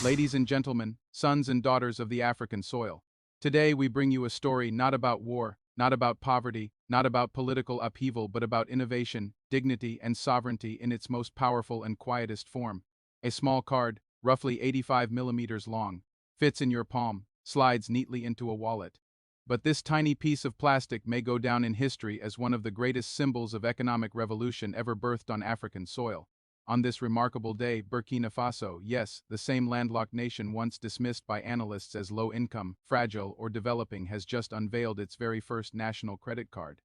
ladies and gentlemen, sons and daughters of the African soil. Today we bring you a story not about war, not about poverty, not about political upheaval, but about innovation, dignity, and sovereignty in its most powerful and quietest form. A small card, roughly 85 millimeters long, fits in your palm, slides neatly into a wallet. But this tiny piece of plastic may go down in history as one of the greatest symbols of economic revolution ever birthed on African soil. On this remarkable day, Burkina Faso, yes, the same landlocked nation once dismissed by analysts as low-income, fragile, or developing, has just unveiled its very first national credit card.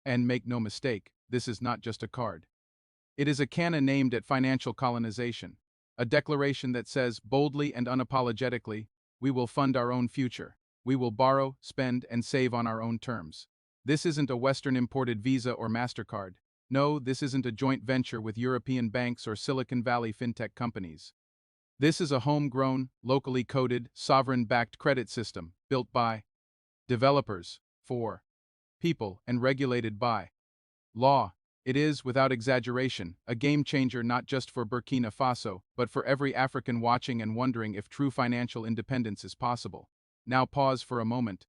And make no mistake, this is not just a card. It is a canon aimed at financial colonization, a declaration that says boldly and unapologetically, we will fund our own future. We will borrow, spend, and save on our own terms. This isn't a Western-imported Visa or MasterCard. No, this isn't a joint venture with European banks or Silicon Valley fintech companies. This is a homegrown, locally coded, sovereign-backed credit system built by developers, for people, and regulated by law. It is, without exaggeration, a game-changer not just for Burkina Faso, but for every African watching and wondering if true financial independence is possible. Now pause for a moment.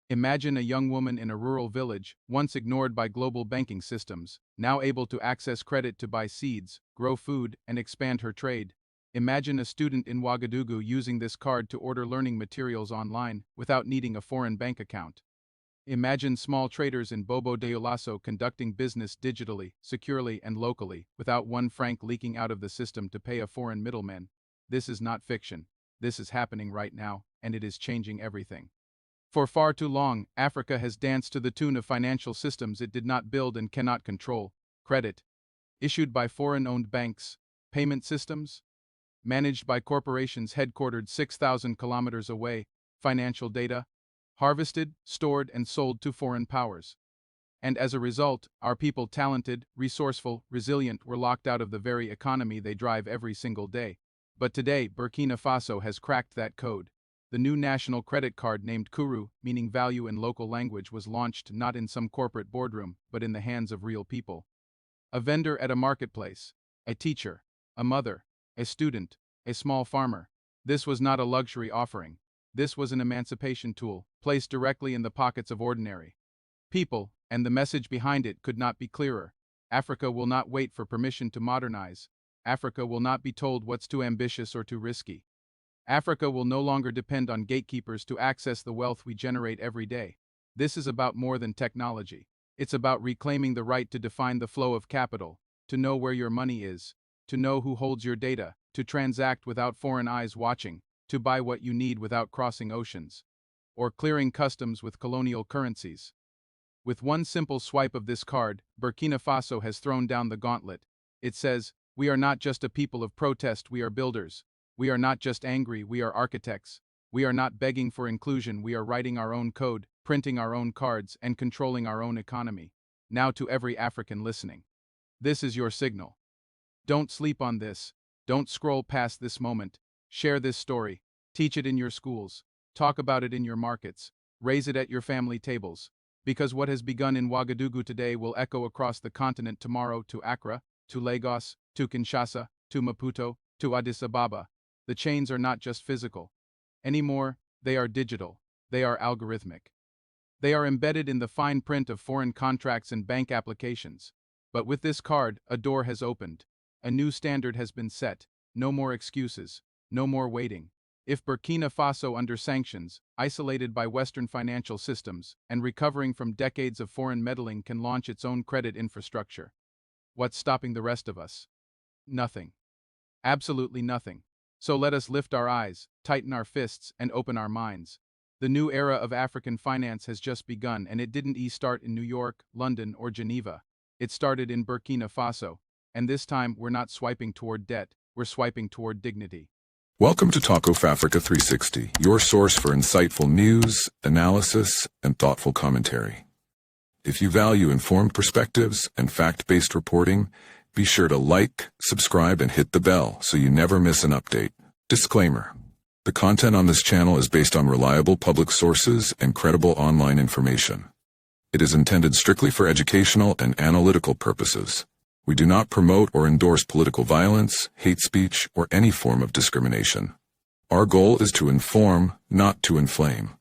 Imagine a young woman in a rural village, once ignored by global banking systems, now able to access credit to buy seeds, grow food, and expand her trade. Imagine a student in Ouagadougou using this card to order learning materials online, without needing a foreign bank account. Imagine small traders in Bobo Dioulasso conducting business digitally, securely, and locally, without 1 franc leaking out of the system to pay a foreign middleman. This is not fiction. This is happening right now, and it is changing everything. For far too long, Africa has danced to the tune of financial systems it did not build and cannot control. Credit, issued by foreign-owned banks, payment systems, managed by corporations headquartered 6,000 kilometers away, financial data, harvested, stored, and sold to foreign powers. And as a result, our people, talented, resourceful, resilient, were locked out of the very economy they drive every single day. But today, Burkina Faso has cracked that code. The new national credit card named Kuru, meaning value in local language, was launched not in some corporate boardroom, but in the hands of real people. A vendor at a marketplace, a teacher, a mother, a student, a small farmer. This was not a luxury offering. This was an emancipation tool, placed directly in the pockets of ordinary people, and the message behind it could not be clearer. Africa will not wait for permission to modernize. Africa will not be told what's too ambitious or too risky. Africa will no longer depend on gatekeepers to access the wealth we generate every day. This is about more than technology. It's about reclaiming the right to define the flow of capital, to know where your money is, to know who holds your data, to transact without foreign eyes watching, to buy what you need without crossing oceans, or clearing customs with colonial currencies. With one simple swipe of this card, Burkina Faso has thrown down the gauntlet. It says, we are not just a people of protest, we are builders. We are not just angry, we are architects. We are not begging for inclusion, we are writing our own code, printing our own cards, and controlling our own economy. Now to every African listening. This is your signal. Don't sleep on this. Don't scroll past this moment. Share this story. Teach it in your schools. Talk about it in your markets. Raise it at your family tables. Because what has begun in Ouagadougou today will echo across the continent tomorrow to Accra, to Lagos, to Kinshasa, to Maputo, to Addis Ababa. The chains are not just physical anymore, they are digital, they are algorithmic. They are embedded in the fine print of foreign contracts and bank applications. But with this card, a door has opened. A new standard has been set. No more excuses, no more waiting. If Burkina Faso, under sanctions, isolated by Western financial systems, and recovering from decades of foreign meddling, can launch its own credit infrastructure, what's stopping the rest of us? Nothing. Absolutely nothing. So let us lift our eyes, tighten our fists, and open our minds. The new era of African finance has just begun, and it didn't start in New York, London, or Geneva. It started in Burkina Faso, and this time we're not swiping toward debt, we're swiping toward dignity. Welcome to Talk of Africa 360, your source for insightful news, analysis, and thoughtful commentary. If you value informed perspectives and fact-based reporting, be sure to like, subscribe, and hit the bell so you never miss an update. Disclaimer: the content on this channel is based on reliable public sources and credible online information. It is intended strictly for educational and analytical purposes. We do not promote or endorse political violence, hate speech, or any form of discrimination. Our goal is to inform, not to inflame.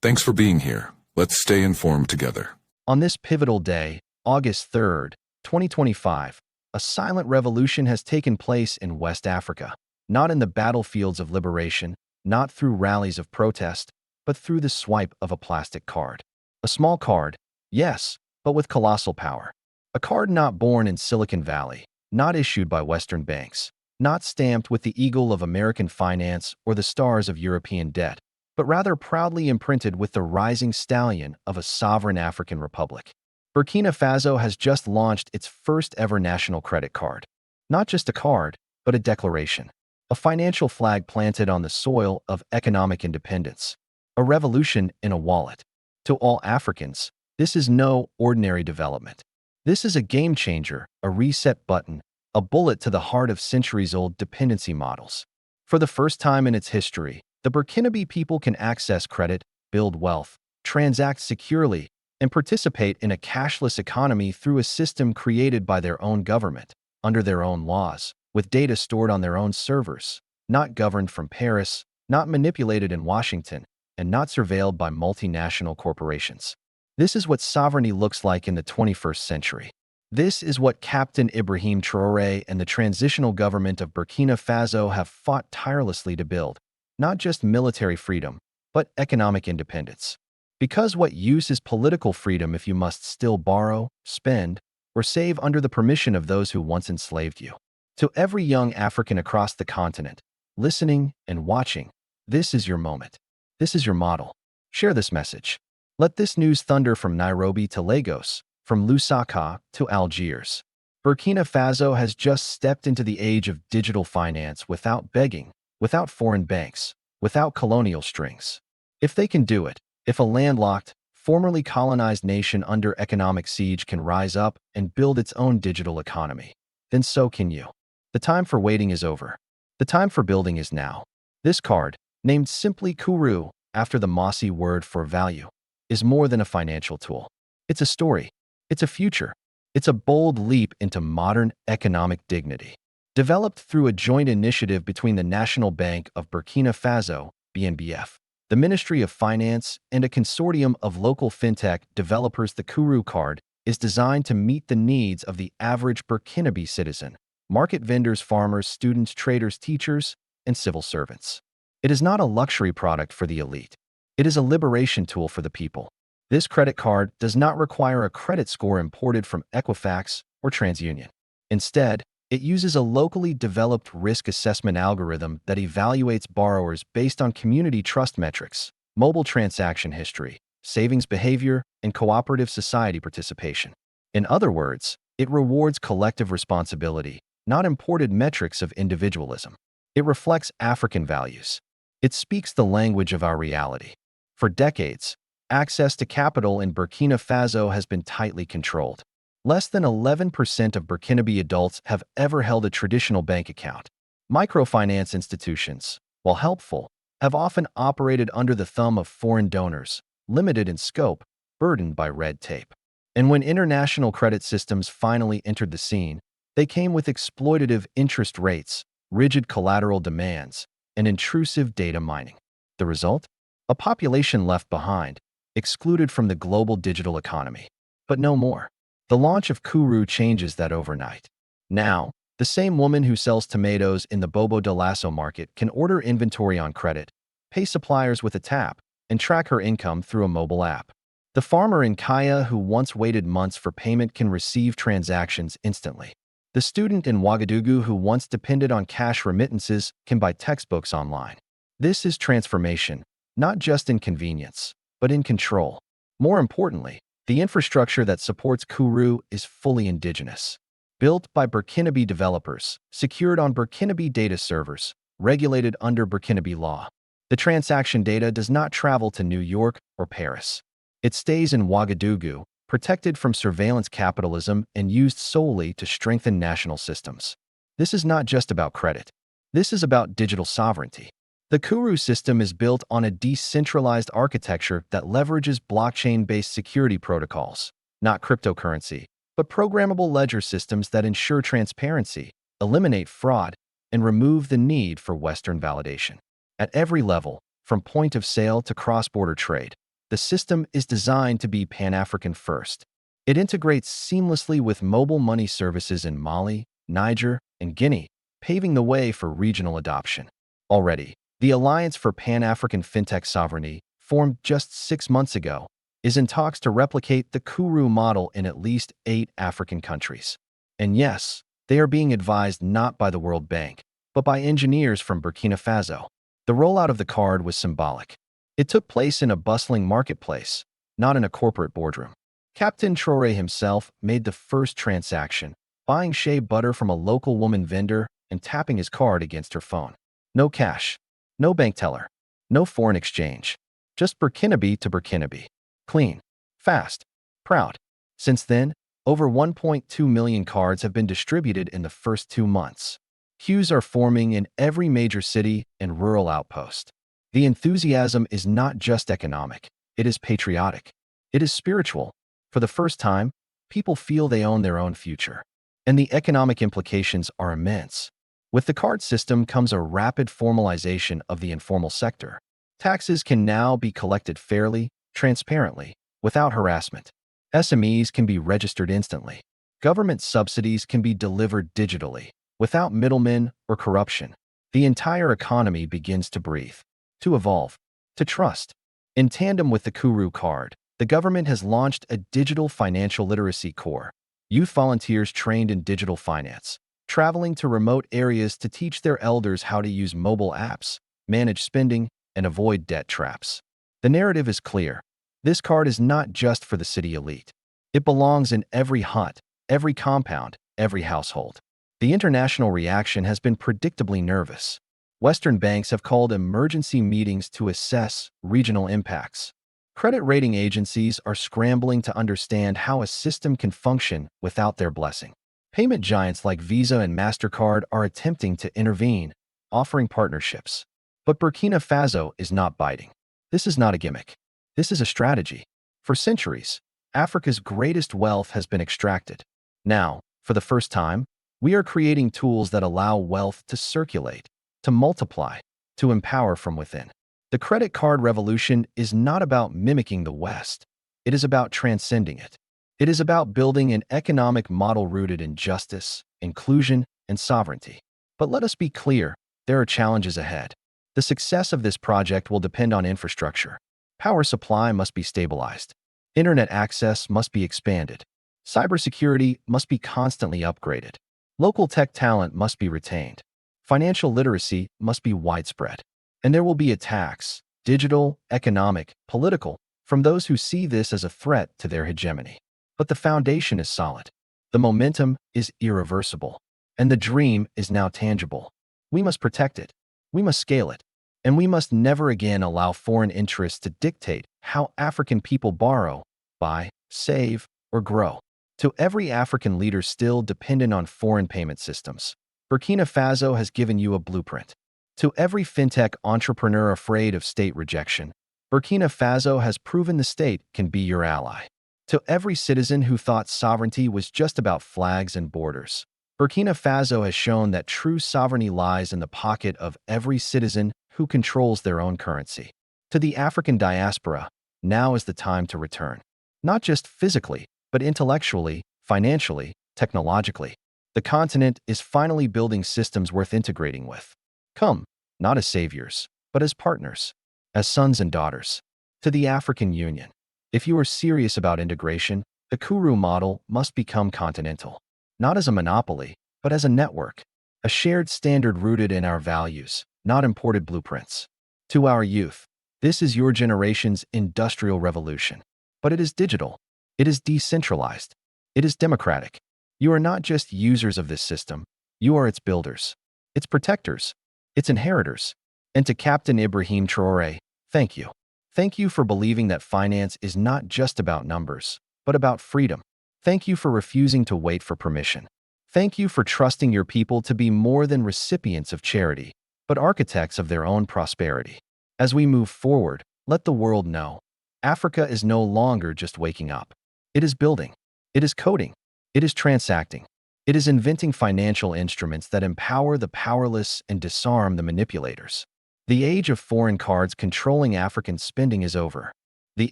Thanks for being here. Let's stay informed together. On this pivotal day, August 3rd, 2025, a silent revolution has taken place in West Africa, not in the battlefields of liberation, not through rallies of protest, but through the swipe of a plastic card. A small card, yes, but with colossal power. A card not born in Silicon Valley, not issued by Western banks, not stamped with the eagle of American finance or the stars of European debt, but rather proudly imprinted with the rising stallion of a sovereign African republic. Burkina Faso has just launched its first ever national credit card. Not just a card, but a declaration. A financial flag planted on the soil of economic independence. A revolution in a wallet. To all Africans, this is no ordinary development. This is a game changer, a reset button, a bullet to the heart of centuries-old dependency models. For the first time in its history, the Burkinabe people can access credit, build wealth, transact securely, and participate in a cashless economy through a system created by their own government, under their own laws, with data stored on their own servers, not governed from Paris, not manipulated in Washington, and not surveilled by multinational corporations. This is what sovereignty looks like in the 21st century. This is what Captain Ibrahim Traoré and the transitional government of Burkina Faso have fought tirelessly to build, not just military freedom, but economic independence. Because what use is political freedom if you must still borrow, spend, or save under the permission of those who once enslaved you? To every young African across the continent, listening and watching, this is your moment. This is your model. Share this message. Let this news thunder from Nairobi to Lagos, from Lusaka to Algiers. Burkina Faso has just stepped into the age of digital finance without begging, without foreign banks, without colonial strings. If they can do it, if a landlocked, formerly colonized nation under economic siege can rise up and build its own digital economy, then so can you. The time for waiting is over. The time for building is now. This card, named simply Kuru, after the Mossy word for value, is more than a financial tool. It's a story. It's a future. It's a bold leap into modern economic dignity. Developed through a joint initiative between the National Bank of Burkina Faso, BNBF, the Ministry of Finance, and a consortium of local fintech developers, the Kuru card is designed to meet the needs of the average Burkinabe citizen, market vendors, farmers, students, traders, teachers, and civil servants. It is not a luxury product for the elite. It is a liberation tool for the people. This credit card does not require a credit score imported from Equifax or TransUnion. Instead, it uses a locally developed risk assessment algorithm that evaluates borrowers based on community trust metrics, mobile transaction history, savings behavior, and cooperative society participation. In other words, it rewards collective responsibility, not imported metrics of individualism. It reflects African values. It speaks the language of our reality. For decades, access to capital in Burkina Faso has been tightly controlled. Less than 11% of Burkinabe adults have ever held a traditional bank account. Microfinance institutions, while helpful, have often operated under the thumb of foreign donors, limited in scope, burdened by red tape. And when international credit systems finally entered the scene, they came with exploitative interest rates, rigid collateral demands, and intrusive data mining. The result? A population left behind, excluded from the global digital economy. But no more. The launch of Kuru changes that overnight. Now, the same woman who sells tomatoes in the Bobo de Lasso market can order inventory on credit, pay suppliers with a tap, and track her income through a mobile app. The farmer in Kaya who once waited months for payment can receive transactions instantly. The student in Ouagadougou who once depended on cash remittances can buy textbooks online. This is transformation, not just in convenience, but in control. More importantly, the infrastructure that supports Kuru is fully indigenous. Built by Burkinabe developers, secured on Burkinabe data servers, regulated under Burkinabe law. The transaction data does not travel to New York or Paris. It stays in Ouagadougou, protected from surveillance capitalism and used solely to strengthen national systems. This is not just about credit. This is about digital sovereignty. The Kuru system is built on a decentralized architecture that leverages blockchain-based security protocols, not cryptocurrency, but programmable ledger systems that ensure transparency, eliminate fraud, and remove the need for Western validation. At every level, from point of sale to cross-border trade, the system is designed to be Pan-African first. It integrates seamlessly with mobile money services in Mali, Niger, and Guinea, paving the way for regional adoption. Already, the Alliance for Pan-African Fintech Sovereignty, formed just 6 months ago, is in talks to replicate the Kuru model in at least 8 African countries. And yes, they are being advised not by the World Bank, but by engineers from Burkina Faso. The rollout of the card was symbolic. It took place in a bustling marketplace, not in a corporate boardroom. Captain Traoré himself made the first transaction, buying shea butter from a local woman vendor and tapping his card against her phone. No cash, no bank teller, no foreign exchange. Just Burkinabé to Burkinabé. Clean, fast, proud. Since then, over 1.2 million cards have been distributed in the first 2 months. Queues are forming in every major city and rural outpost. The enthusiasm is not just economic, it is patriotic. It is spiritual. For the first time, people feel they own their own future. And the economic implications are immense. With the card system comes a rapid formalization of the informal sector. Taxes can now be collected fairly, transparently, without harassment. SMEs can be registered instantly. Government subsidies can be delivered digitally, without middlemen or corruption. The entire economy begins to breathe, to evolve, to trust. In tandem with the Kuru card, the government has launched a digital financial literacy corps. Youth volunteers trained in digital finance, traveling to remote areas to teach their elders how to use mobile apps, manage spending, and avoid debt traps. The narrative is clear. This card is not just for the city elite. It belongs in every hut, every compound, every household. The international reaction has been predictably nervous. Western banks have called emergency meetings to assess regional impacts. Credit rating agencies are scrambling to understand how a system can function without their blessing. Payment giants like Visa and MasterCard are attempting to intervene, offering partnerships. But Burkina Faso is not biting. This is not a gimmick. This is a strategy. For centuries, Africa's greatest wealth has been extracted. Now, for the first time, we are creating tools that allow wealth to circulate, to multiply, to empower from within. The credit card revolution is not about mimicking the West. It is about transcending it. It is about building an economic model rooted in justice, inclusion, and sovereignty. But let us be clear, there are challenges ahead. The success of this project will depend on infrastructure. Power supply must be stabilized. Internet access must be expanded. Cybersecurity must be constantly upgraded. Local tech talent must be retained. Financial literacy must be widespread. And there will be attacks, digital, economic, political, from those who see this as a threat to their hegemony. But the foundation is solid. The momentum is irreversible. And the dream is now tangible. We must protect it. We must scale it. And we must never again allow foreign interests to dictate how African people borrow, buy, save, or grow. To every African leader still dependent on foreign payment systems, Burkina Faso has given you a blueprint. To every fintech entrepreneur afraid of state rejection, Burkina Faso has proven the state can be your ally. To every citizen who thought sovereignty was just about flags and borders, Burkina Faso has shown that true sovereignty lies in the pocket of every citizen who controls their own currency. To the African diaspora, now is the time to return. Not just physically, but intellectually, financially, technologically. The continent is finally building systems worth integrating with. Come, not as saviors, but as partners, as sons and daughters. To the African Union, if you are serious about integration, the Kuru model must become continental. Not as a monopoly, but as a network, a shared standard rooted in our values, not imported blueprints. To our youth, this is your generation's industrial revolution. But it is digital. It is decentralized. It is democratic. You are not just users of this system. You are its builders, its protectors, its inheritors. And to Captain Ibrahim Traoré, thank you. Thank you for believing that finance is not just about numbers, but about freedom. Thank you for refusing to wait for permission. Thank you for trusting your people to be more than recipients of charity, but architects of their own prosperity. As we move forward, let the world know, Africa is no longer just waking up. It is building. It is coding. It is transacting. It is inventing financial instruments that empower the powerless and disarm the manipulators. The age of foreign cards controlling African spending is over. The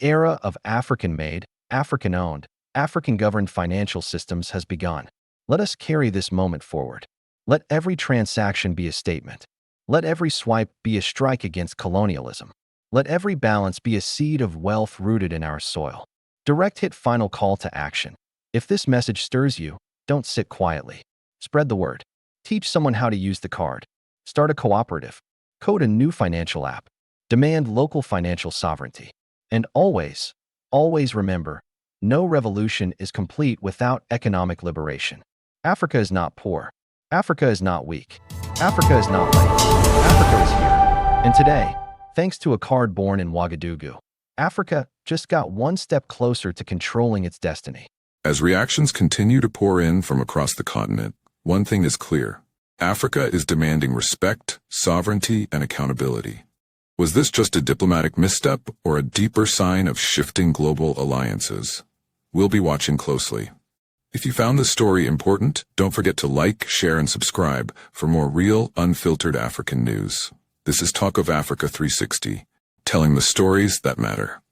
era of African-made, African-owned, African-governed financial systems has begun. Let us carry this moment forward. Let every transaction be a statement. Let every swipe be a strike against colonialism. Let every balance be a seed of wealth rooted in our soil. Direct hit final call to action. If this message stirs you, don't sit quietly. Spread the word. Teach someone how to use the card. Start a cooperative. Code a new financial app. Demand local financial sovereignty. And always, always remember, no revolution is complete without economic liberation. Africa is not poor. Africa is not weak. Africa is not late. Africa is here. And today, thanks to a card born in Ouagadougou, Africa just got one step closer to controlling its destiny. As reactions continue to pour in from across the continent, one thing is clear. Africa is demanding respect, sovereignty, and accountability. Was this just a diplomatic misstep or a deeper sign of shifting global alliances? We'll be watching closely. If you found this story important, don't forget to like, share, and subscribe for more real, unfiltered African news. This is Talk of Africa 360, telling the stories that matter.